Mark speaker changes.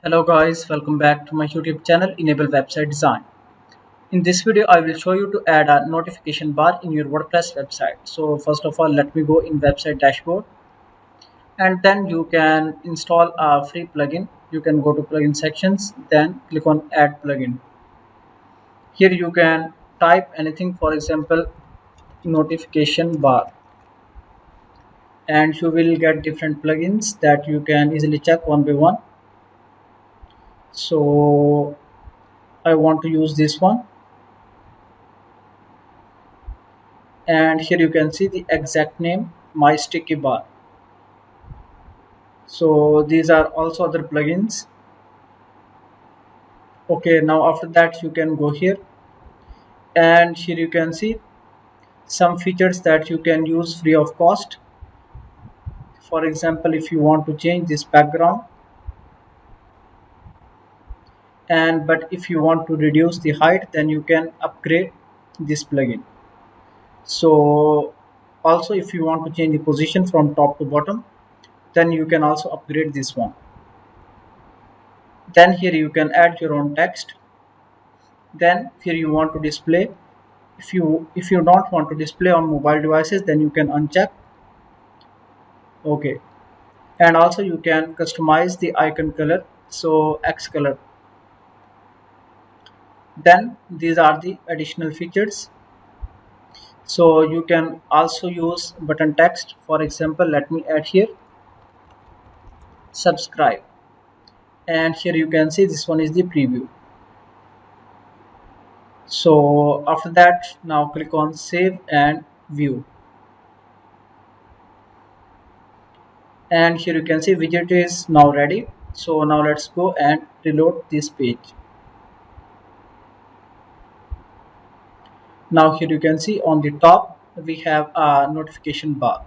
Speaker 1: Hello guys, welcome back to my YouTube channel Enable Website Design. In this video I will show you to add a notification bar in your WordPress website. So first of all, let me go in website dashboard, and then you can install a free plugin. You can go to plugin sections, then click on add plugin. Here you can type anything, for example notification bar, and you will get different plugins that you can easily check one by one. So I want to use this one, and here you can see the exact name, my sticky bar. So these are also other plugins. Okay, now after that you can go here, and here you can see some features that you can use free of cost. For example, if you want to change this background, and but if you want to reduce the height, then you can upgrade this plugin. So also if you want to change the position from top to bottom, then you can also upgrade this one. Then here you can add your own text. Then here you want to display, if you don't want to display on mobile devices, then you can uncheck. Okay, and also you can customize the icon color, so X color. Then these are the additional features. So you can also use button text. For example, let me add here subscribe, and here you can see this one is the preview. So after that, now click on save and view, and here you can see widget is now ready. So now let's go and reload this page. Now here you can see on the top we have a notification bar.